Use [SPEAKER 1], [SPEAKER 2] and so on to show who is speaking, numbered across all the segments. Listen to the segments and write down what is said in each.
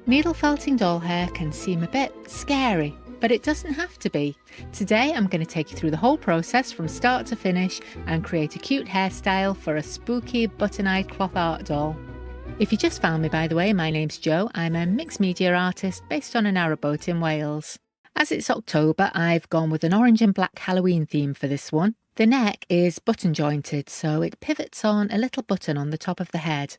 [SPEAKER 1] Needle felting doll hair can seem a bit scary, but it doesn't have to be. Today I'm going to take you through the whole process from start to finish and create a cute hairstyle for a spooky button-eyed cloth art doll. If you just found me, by the way, my name's Jo. I'm a mixed media artist based on a narrowboat in Wales. As it's October, I've gone with an orange and black Halloween theme for this one. The neck is button jointed, so it pivots on a little button on the top of the head.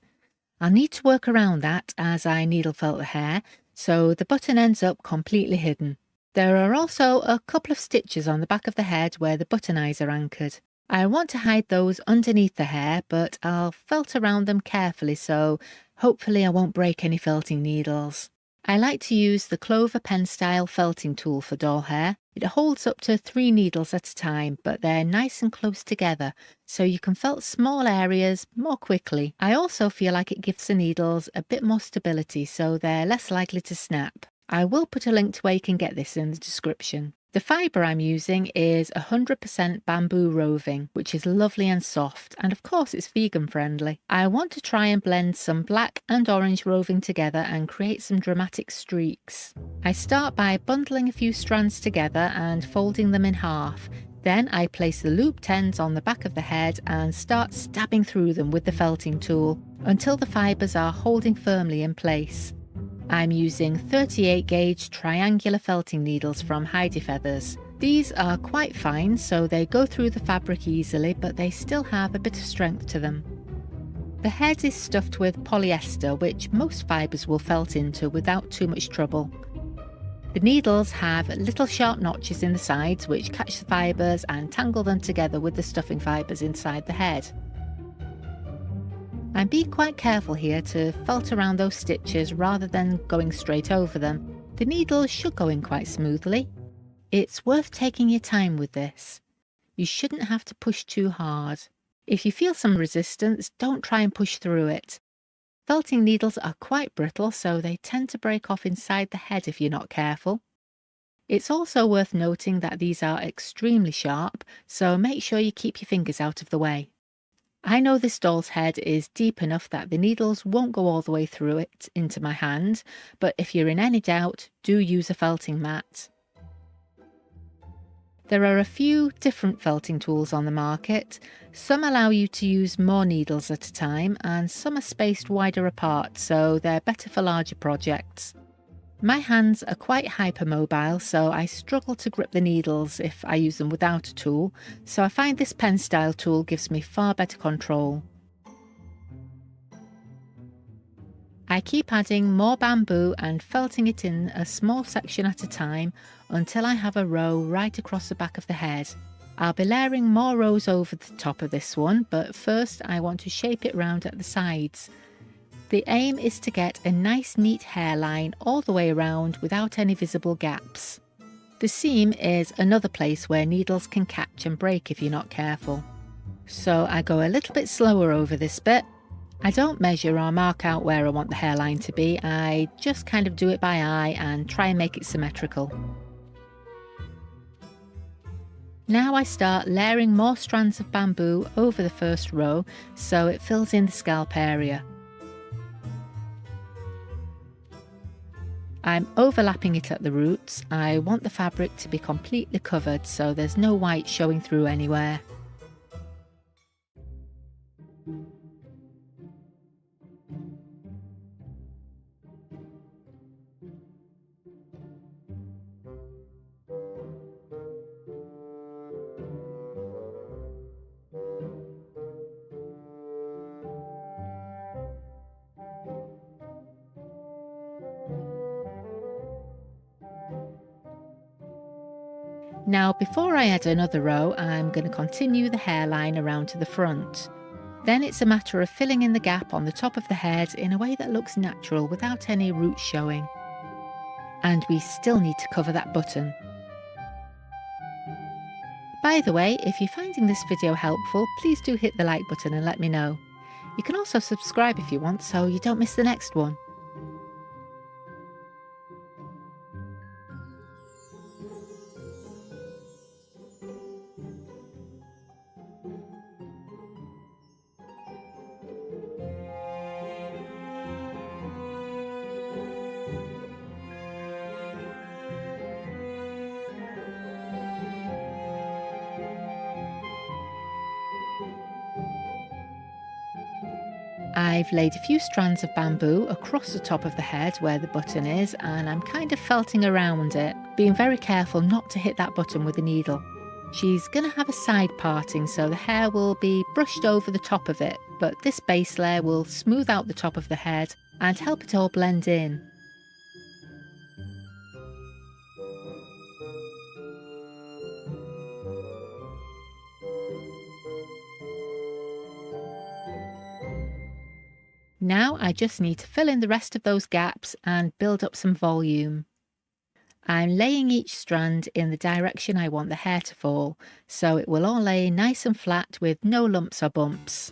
[SPEAKER 1] I'll need to work around that as I needle felt the hair, so the button ends up completely hidden. There are also a couple of stitches on the back of the head where the button eyes are anchored. I want to hide those underneath the hair, but I'll felt around them carefully, so hopefully I won't break any felting needles. I like to use the Clover pen style felting tool for doll hair. It holds up to 3 needles at a time, but they're nice and close together, so you can felt small areas more quickly. I also feel like it gives the needles a bit more stability, so they're less likely to snap. I will put a link to where you can get this in the description. The fibre I'm using is 100% bamboo roving, which is lovely and soft, and of course it's vegan friendly. I want to try and blend some black and orange roving together and create some dramatic streaks. I start by bundling a few strands together and folding them in half. Then I place the looped ends on the back of the head and start stabbing through them with the felting tool until the fibres are holding firmly in place. I'm using 38 gauge triangular felting needles from Heidi Feathers. These are quite fine, so they go through the fabric easily, but they still have a bit of strength to them. The head is stuffed with polyester, which most fibres will felt into without too much trouble. The needles have little sharp notches in the sides which catch the fibres and tangle them together with the stuffing fibres inside the head. And be quite careful here to felt around those stitches rather than going straight over them. The needles should go in quite smoothly. It's worth taking your time with this. You shouldn't have to push too hard. If you feel some resistance, don't try and push through it. Felting needles are quite brittle, so they tend to break off inside the head if you're not careful. It's also worth noting that these are extremely sharp, so make sure you keep your fingers out of the way. I know this doll's head is deep enough that the needles won't go all the way through it into my hand, but if you're in any doubt, do use a felting mat. There are a few different felting tools on the market. Some allow you to use more needles at a time, and some are spaced wider apart, so they're better for larger projects. My hands are quite hypermobile, so I struggle to grip the needles if I use them without a tool, so I find this pen style tool gives me far better control. I keep adding more bamboo and felting it in a small section at a time until I have a row right across the back of the head. I'll be layering more rows over the top of this one, but first I want to shape it round at the sides. The aim is to get a nice neat hairline all the way around without any visible gaps. The seam is another place where needles can catch and break if you're not careful. So I go a little bit slower over this bit. I don't measure or mark out where I want the hairline to be, I just kind of do it by eye and try and make it symmetrical. Now I start layering more strands of bamboo over the first row so it fills in the scalp area. I'm overlapping it at the roots. I want the fabric to be completely covered so there's no white showing through anywhere. Now before I add another row, I'm going to continue the hairline around to the front. Then it's a matter of filling in the gap on the top of the head in a way that looks natural without any roots showing. And we still need to cover that button. By the way, if you're finding this video helpful, please do hit the like button and let me know. You can also subscribe if you want so you don't miss the next one. I've laid a few strands of bamboo across the top of the head where the button is, and I'm kind of felting around it, being very careful not to hit that button with a needle. She's going to have a side parting, so the hair will be brushed over the top of it, but this base layer will smooth out the top of the head and help it all blend in. Now I just need to fill in the rest of those gaps and build up some volume. I'm laying each strand in the direction I want the hair to fall, so it will all lay nice and flat with no lumps or bumps.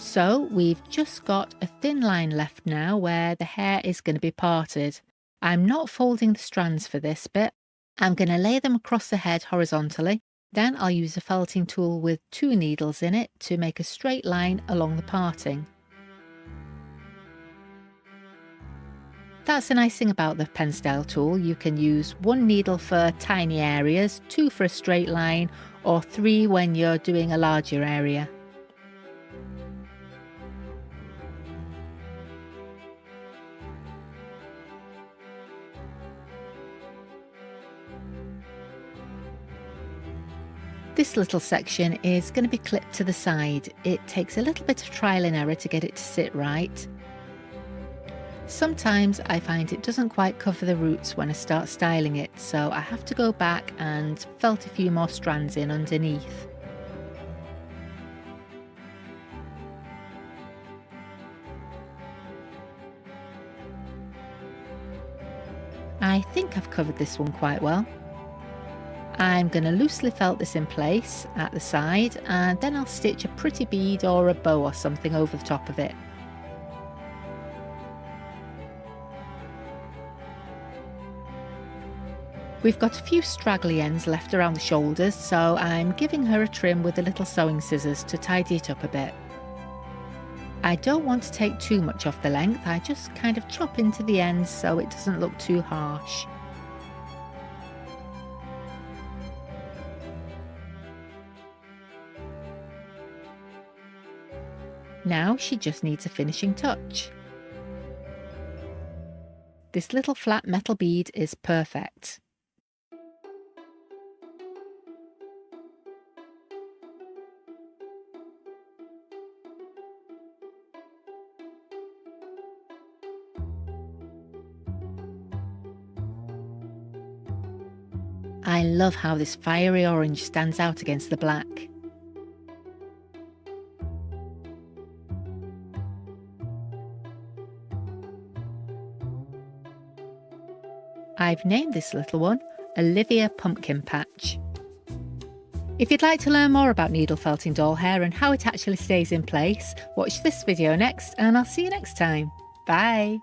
[SPEAKER 1] So we've just got a thin line left now where the hair is going to be parted. I'm not folding the strands for this bit. I'm going to lay them across the head horizontally. Then I'll use a felting tool with 2 needles in it to make a straight line along the parting. That's the nice thing about the pen style tool. You can use 1 needle for tiny areas, 2 for a straight line, or 3 when you're doing a larger area. This little section is going to be clipped to the side. It takes a little bit of trial and error to get it to sit right. Sometimes I find it doesn't quite cover the roots when I start styling it, so I have to go back and felt a few more strands in underneath. I think I've covered this one quite well. I'm going to loosely felt this in place at the side, and then I'll stitch a pretty bead or a bow or something over the top of it. We've got a few straggly ends left around the shoulders, so I'm giving her a trim with the little sewing scissors to tidy it up a bit. I don't want to take too much off the length, I just kind of chop into the ends so it doesn't look too harsh. Now she just needs a finishing touch. This little flat metal bead is perfect. I love how this fiery orange stands out against the black. I've named this little one Olivia Pumpkin Patch. If you'd like to learn more about needle felting doll hair and how it actually stays in place, watch this video next and I'll see you next time. Bye!